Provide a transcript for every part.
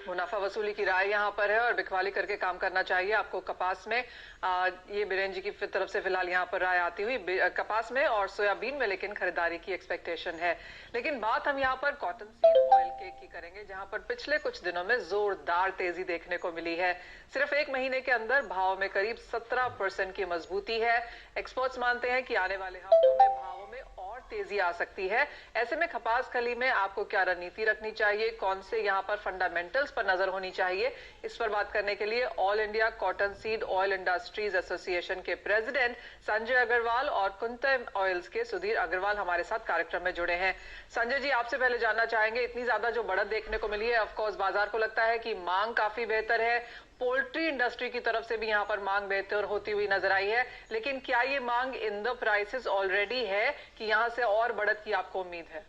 मुनाफा वसूली की राय यहाँ पर है और बिकवाली करके काम करना चाहिए आपको कपास में। ये बीरेन जी की तरफ से फिलहाल यहाँ पर राय आती हुई कपास में और सोयाबीन में, लेकिन खरीदारी की एक्सपेक्टेशन है। लेकिन बात हम यहाँ पर कॉटन सीड ऑयल की करेंगे, जहाँ पर पिछले कुछ दिनों में जोरदार तेजी देखने को मिली है। सिर्फ एक महीने के अंदर भाव में करीब 17% की मजबूती है। एक्सपर्ट्स मानते हैं कि आने वाले हफ्तों में भावों में और तेजी आ सकती है। ऐसे में कपास खली में आपको क्या रणनीति रखनी चाहिए, कौन से यहाँ पर फंडामेंटल्स पर नजर होनी चाहिए, इस पर बात करने के लिए all India cotton seed oil industries association के प्रेसिडेंट संजय अग्रवाल और कुंतम ऑयल्स के सुधीर अग्रवाल हमारे साथ कार्यक्रम में जुड़े हैं। संजय जी, आपसे पहले जानना चाहेंगे, इतनी ज्यादा जो बढ़त देखने को मिली है, ऑफकोर्स बाजार को लगता है कि मांग काफी बेहतर है, पोल्ट्री इंडस्ट्री की तरफ से भी यहाँ पर मांग बेहतर होती हुई नजर आई है, लेकिन क्या ये मांग इन द प्राइसेस ऑलरेडी है कि यहाँ से और बढ़त की आपको उम्मीद है?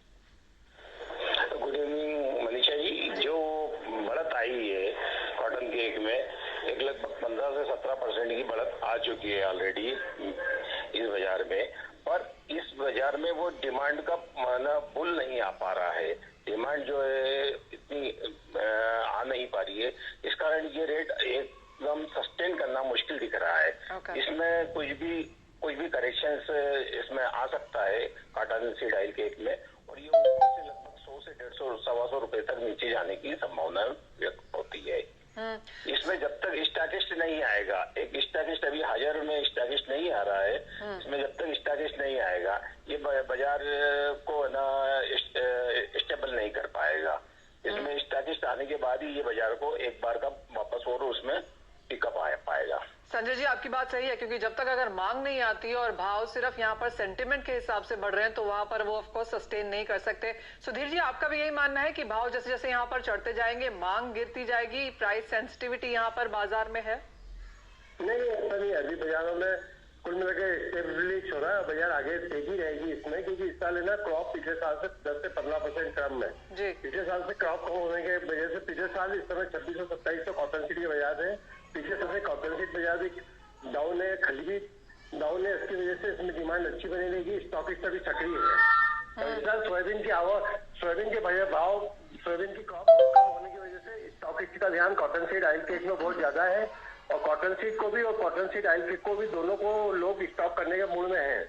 Good evening Manisha ji. जो बढ़त आई है कॉटन केक में, एक लगभग 15 से 17% की बढ़त आ चुकी है ऑलरेडी इस बाजार में, पर इस बाजार में वो डिमांड का माना पुल नहीं आ पा रहा है। डिमांड जो है इतनी आ नहीं पा रही है, इस कारण ये रेट एकदम सस्टेन करना मुश्किल दिख रहा है। इसमें कुछ भी करेक्शन इसमें आ सकता है कॉटन सीड ऑयल केक में, और ये ऊपर से लगभग 100 से 150 सवा 100 रुपए तक नीचे जाने की संभावना व्यक्त होती है। इसमें जब तक स्टॉकिस्ट नहीं आएगा, एक स्टॉकिस्ट अभी हाजिर में स्टॉकिस्ट नहीं आ रहा है, इसमें जब तक स्टॉकिस्ट नहीं आएगा ये बाजार को ना स्टेबल नहीं कर पाएगा। इसमें स्टॉकिस्ट आने के बाद ही ये बाजार को एक बार का वापस और उसमें पिकअप आ पाएगा। संजय जी, आपकी बात सही है, क्योंकि जब तक अगर मांग नहीं आती है और भाव सिर्फ यहाँ पर सेंटिमेंट के हिसाब से बढ़ रहे हैं तो वहां पर वो ऑफकोर्स सस्टेन नहीं कर सकते। सुधीर जी, आपका भी यही मानना है कि भाव जैसे जैसे यहाँ पर चढ़ते जाएंगे मांग गिरती जाएगी, प्राइस सेंसिटिविटी यहाँ पर बाजार में है? नहीं, ऐसा नहीं। अभी बाजारों में कुल मिला के स्टेबलिश हो रहा है, बाजार आगे तेजी रहेगी इसमें, क्योंकि इस साल है ना क्रॉप पिछले साल से 10 से 15% कम है। पिछले साल से क्रॉप कम होने के वजह से पिछले साल इस समय 2627 कॉटन सीड के बाजार है। पिछले समय कॉटन सीड बाजार भी डाउन है, खली भी डाउन है, इसकी वजह से इसमें डिमांड अच्छी बनी रहेगी। स्टॉकिस्ट अभी सक्रिय है। और इस साल सोयाबीन के भाव, सोयाबीन की क्रॉप कम होने की वजह से स्टॉकिस्ट का ध्यान कॉटन सीड ऑयल केक में बहुत ज्यादा है, और कॉटन सीड को भी और कॉटन सीड ऑयल केक को भी दोनों को लोग स्टॉक करने के मूड में हैं।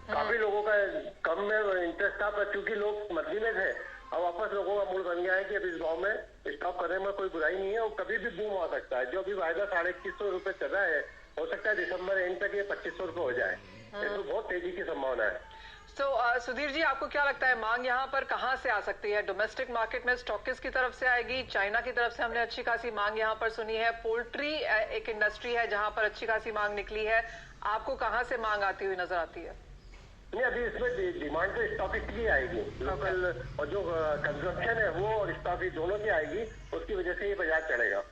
काफी लोगों का कम में इंटरेस्ट था, पर चूंकि लोग मर्जी में थे, अब वापस लोगों का मूड बन गया है कि अब इस भाव में स्टॉक करने में कोई बुराई नहीं है, और कभी भी बूम हो सकता है। जो अभी वायदा 2150 रुपए चल रहा है, हो सकता है दिसंबर एंड तक ये 2500 रुपए हो जाए। तो बहुत तेजी की संभावना है। सुधीर जी, आपको क्या लगता है मांग यहाँ पर कहाँ से आ सकती है? डोमेस्टिक मार्केट में स्टॉकिस्ट की तरफ से आएगी, चाइना की तरफ से हमने अच्छी खासी मांग यहाँ पर सुनी है, पोल्ट्री एक इंडस्ट्री है जहाँ पर अच्छी खासी मांग निकली है, आपको कहाँ से मांग आती हुई नजर आती है? नहीं, अभी इसमें डिमांड तो स्टॉकिस्ट की आएगी, लोकल और जो कंजम्पशन है वो और स्टॉकिस्ट दोनों की आएगी, उसकी वजह से ये बाजार चढ़ेगा।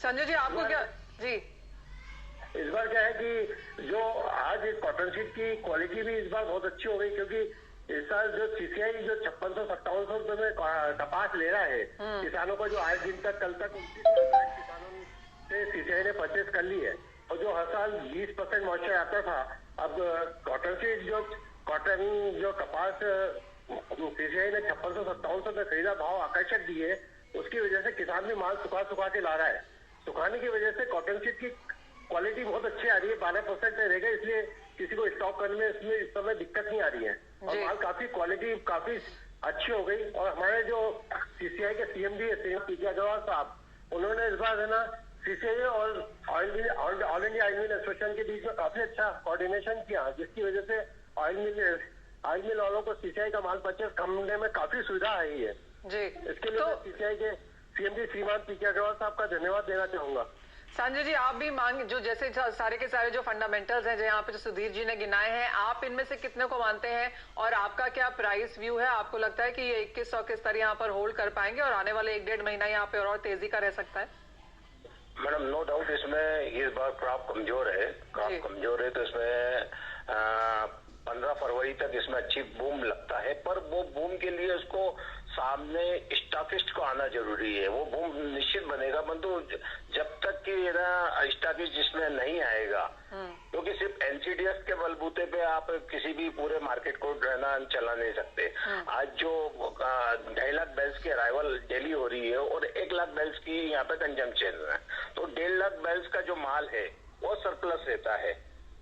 संजय जी, आपको क्या जी इस बार क्या है कि जो आज कॉटन सीड की क्वालिटी भी इस बार बहुत अच्छी हो गई, क्योंकि इस साल जो सीसीआई जो 5600-5700 रुपए में कपास ले रहा है किसानों को, जो आज दिन तक कल तक 29 लाख किसानों से सीसीआई ने परचेज कर ली है, और जो हर साल 20% मॉइस्चर आता था, अब कॉटन सीड जो कपास सीसीआई ने 5600-5700 में खरीदा, भाव आकर्षक दिए, उसकी वजह से किसान भी माल सुखा के ला रहा है। सुखाने की वजह से कॉटन सीड की क्वालिटी बहुत अच्छी आ रही है, 12% पे रहेगा, इसलिए किसी को स्टॉक करने में इसमें इस समय दिक्कत नहीं आ रही है, और माल काफी क्वालिटी काफी अच्छी हो गई। और हमारे जो सीसीआई के सीएमडी है पीके अग्रवाल साहब, उन्होंने इस बार है ना सीसीआई और all India oil mill association के बीच में काफी अच्छा कोऑर्डिनेशन किया, जिसकी वजह से ऑयल मिल वालों को सीसीआई का माल परचेज करने में काफी सुविधा आई है। इसके लिए सीसीआई के सीएमडी श्रीमान पीके अग्रवाल साहब का धन्यवाद देना चाहूंगा। संजय जी, आप भी मांग जो जैसे सारे के सारे जो फंडामेंटल्स हैं जो यहाँ पे जो सुधीर जी ने गिनाए हैं, आप इनमें से कितने को मानते हैं, और आपका क्या प्राइस व्यू है? आपको लगता है कि ये 2100 के स्तर यहाँ पर होल्ड कर पाएंगे और आने वाले 1-1.5 महीना यहाँ पे और तेजी का रह सकता है? मैडम, नो डाउट इसमें इस बार क्रॉप कमजोर है, तो इसमें 15 फरवरी तक इसमें अच्छी बूम लगता है, पर वो बूम के लिए उसको सामने स्टॉकिस्ट को आना जरूरी है। वो बूम निश्चित बनेगा, परंतु जब तक कि स्टॉकिस्ट जिसमें नहीं आएगा, क्योंकि सिर्फ एनसीडीएस के बलबूते पे आप किसी भी पूरे मार्केट को चला नहीं सकते। आज जो 2.5 लाख बैल्स की अराइवल डेली हो रही है और 1 लाख बैल्स की यहाँ पे कंजम्पशन है। तो 1.5 लाख बैल्स का जो माल है वो सरप्लस रहता है।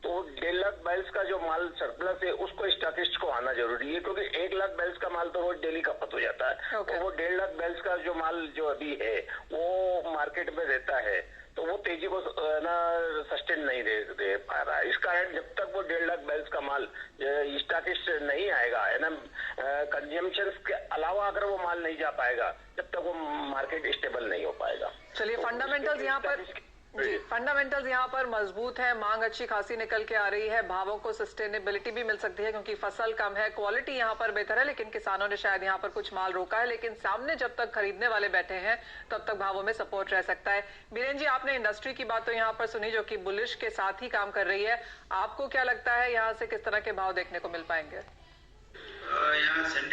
तो 1.5 लाख बैल्स का जो माल सरप्लस है उसको स्टॉकिस्ट को आना जरूरी है, क्योंकि 1 लाख बैल्स का माल तो रोज डेली खपत हो जाता है। तो वो 1.5 लाख बैल्स का जो माल जो अभी है वो मार्केट में रहता है, तो वो तेजी को ना सस्टेन नहीं दे पा रहा है। इस कारण जब तक वो 1.5 लाख बैल्स का माल स्टॉकिस्ट नहीं आएगा है ना, कंजम्पशन के अलावा अगर वो माल नहीं जा पाएगा, जब तक वो मार्केट स्टेबल नहीं हो पाएगा। चलिए, फंडामेंटल्स यहाँ पर जी, फंडामेंटल्स यहाँ पर मजबूत है, मांग अच्छी खासी निकल के आ रही है, भावों को सस्टेनेबिलिटी भी मिल सकती है क्योंकि फसल कम है, क्वालिटी यहाँ पर बेहतर है, लेकिन किसानों ने शायद यहाँ पर कुछ माल रोका है, लेकिन सामने जब तक खरीदने वाले बैठे हैं तब तक भावों में सपोर्ट रह सकता है। बीरेन जी, आपने इंडस्ट्री की बात तो यहाँ पर सुनी जो कि बुलिश के साथ ही काम कर रही है, आपको क्या लगता है यहाँ से किस तरह के भाव देखने को मिल पाएंगे? यहाँ